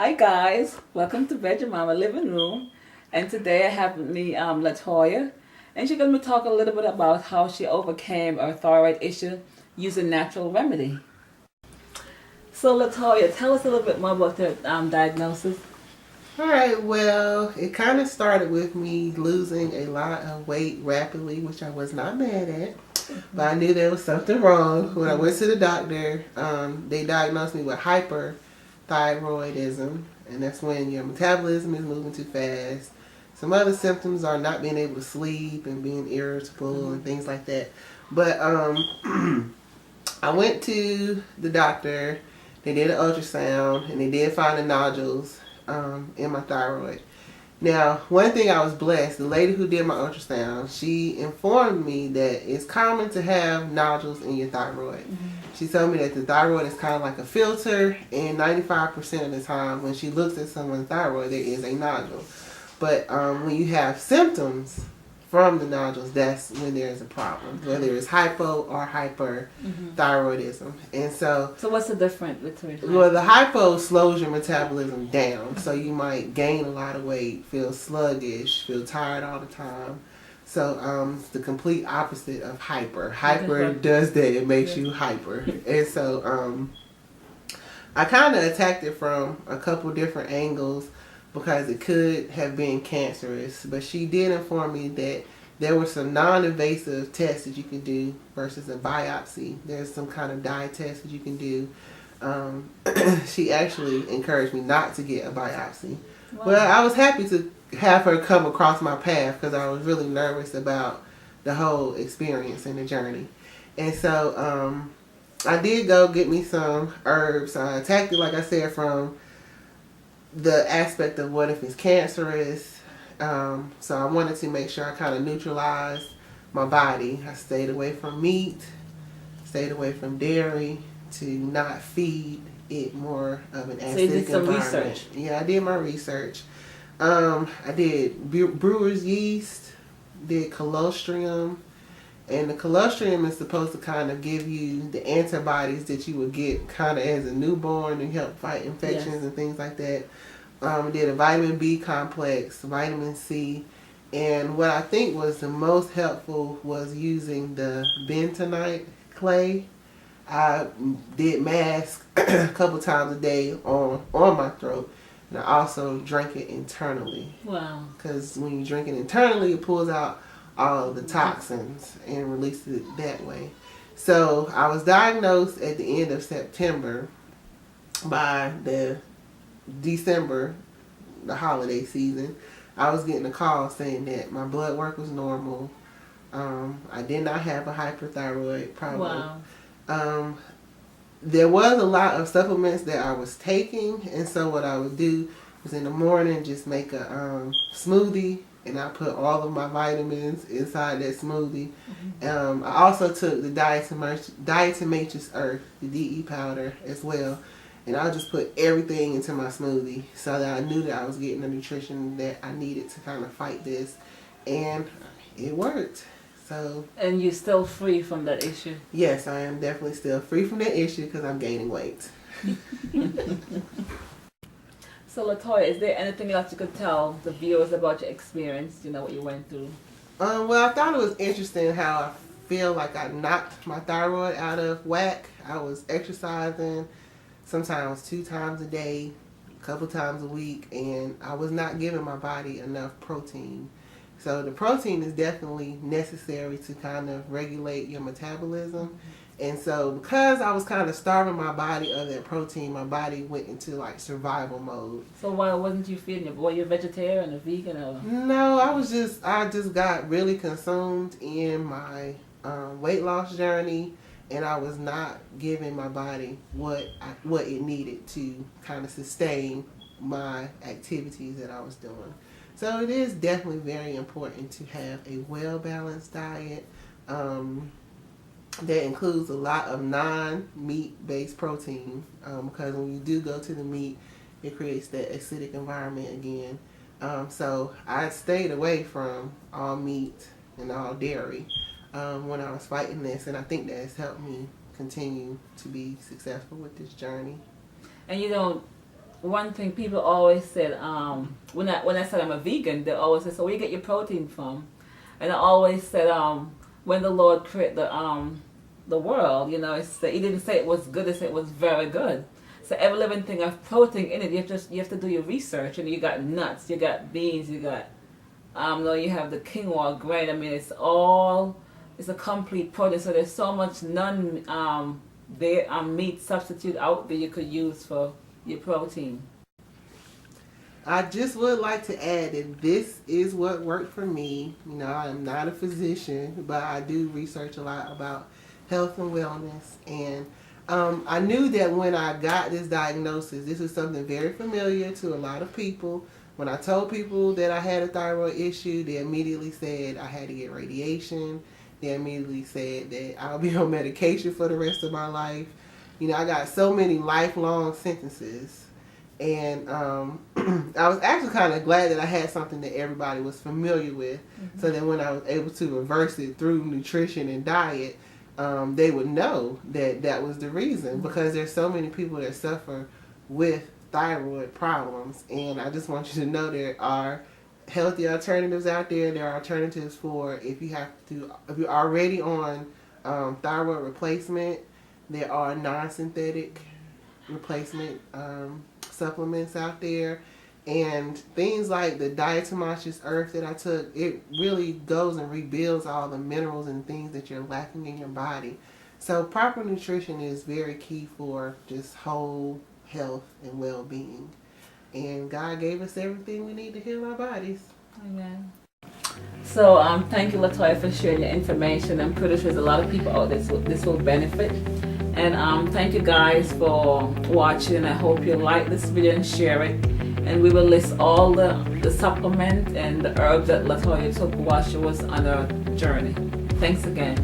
Hi guys, welcome to Veg Mama Living Room, and today I have with me Latoya, and she's going to talk a little bit about how she overcame her thyroid issue using natural remedy. So Latoya, tell us a little bit more about the diagnosis. Alright, well, it kind of started with me losing a lot of weight rapidly, which I was not mad at. But I knew there was something wrong. When I went to the doctor, they diagnosed me with hyperthyroidism, and that's when your metabolism is moving too fast. Some other symptoms are not being able to sleep and being irritable and things like that. But I went to the doctor. They did an ultrasound, and they did find the nodules in my thyroid. Now, one thing I was blessed, the lady who did my ultrasound, she informed me that it's common to have nodules in your thyroid. She told me that the thyroid is kind of like a filter, and 95% of the time when she looks at someone's thyroid, there is a nodule. But when you have symptoms from the nodules, that's when there's a problem, whether it's hypo or hyperthyroidism. And so what's the difference between? Well, the hypo slows your metabolism down, so you might gain a lot of weight, feel sluggish, feel tired all the time. So it's the complete opposite of hyper. Hyper does that; it makes you hyper. And so I kind of attacked it from a couple different angles because it could have been cancerous. But she did inform me that there were some non-invasive tests that you can do versus a biopsy. There's some kind of dye test that you can do. She actually encouraged me not to get a biopsy. Wow. Well, I was happy to have her come across my path because I was really nervous about the whole experience and the journey. And so I did go get me some herbs. I attacked it, like I said, from the aspect of what if it's cancerous. So I wanted to make sure I kind of neutralized my body. I stayed away from meat, stayed away from dairy to not feed it more of an acidic environment. So you did some research? Yeah, I did my research. I did BREWERS yeast, did colostrum, and the colostrum is supposed to kind of give you the antibodies that you would get kind of as a newborn and help fight infections and things like that. Did a vitamin B complex, vitamin C, and what I think was the most helpful was using the bentonite clay. I did mask a couple times a day on my throat, and I also drank it internally. Wow. Because when you drink it internally, it pulls out all of the toxins and releases it that way. So I was diagnosed at the end of September. By the December, the holiday season, I was getting a call saying that my blood work was normal. I did not have a hyperthyroid problem. Wow. There was a lot of supplements that I was taking, and so what I would do was in the morning just make a smoothie, and I put all of my vitamins inside that smoothie. I also took the Diatomaceous Earth, the DE powder as well, and I just put everything into my smoothie so that I knew that I was getting the nutrition that I needed to kind of fight this, and it worked. So. And you're still free from that issue? Yes, I am definitely still free from that issue because I'm gaining weight. So Latoya, is there anything else you could tell the viewers about your experience, what you went through? Well, I thought it was interesting how I feel like I knocked my thyroid out of whack. I was exercising sometimes 2 times a day, a couple times a week, and I was not giving my body enough protein. So the protein is definitely necessary to kind of regulate your metabolism. And so because I was kind of starving my body of that protein, my body went into like survival mode. So why wasn't you feeding it? Were you a vegetarian, a vegan, or? No, I just got really consumed in my weight loss journey, and I was not giving my body what it needed to kind of sustain my activities that I was doing. So it is definitely very important to have a well-balanced diet that includes a lot of non-meat-based protein because when you do go to the meat, it creates that acidic environment again. So I stayed away from all meat and all dairy when I was fighting this, and I think that has helped me continue to be successful with this journey. And you don't one thing people always said, when I said I'm a vegan, they always say, so where you get your protein from? And I always said, when the Lord created the world, you know, He didn't say it was good, He said it was very good. So every living thing has protein in it. You have to do your research, and you got nuts, you got beans, you got you have the quinoa grain. I mean, it's a complete protein. So there's so much meat substitute out there you could use for your protein. I just would like to add that this is what worked for me. You know, I'm not a physician, but I do research a lot about health and wellness. And I knew that when I got this diagnosis, this was something very familiar to a lot of people. When I told people that I had a thyroid issue, they immediately said I had to get radiation. They immediately said that I'll be on medication for the rest of my life. You know, I got so many lifelong sentences. And I was actually kind of glad that I had something that everybody was familiar with. Mm-hmm. So that when I was able to reverse it through nutrition and diet, they would know that that was the reason. Mm-hmm. Because there's so many people that suffer with thyroid problems. And I just want you to know there are healthy alternatives out there. There are alternatives for if you're already on thyroid replacement. There are non-synthetic replacement supplements out there, and things like the diatomaceous earth that I took, it really goes and rebuilds all the minerals and things that you're lacking in your body. So proper nutrition is very key for just whole health and well-being, and God gave us everything we need to heal our bodies. Amen. So thank you, Latoya, for sharing your information. I'm pretty sure there's a lot of people out there this will benefit. And thank you guys for watching, and I hope you like this video and share it. And we will list all the supplements and the herbs that Latoya took while she was on her journey. Thanks again.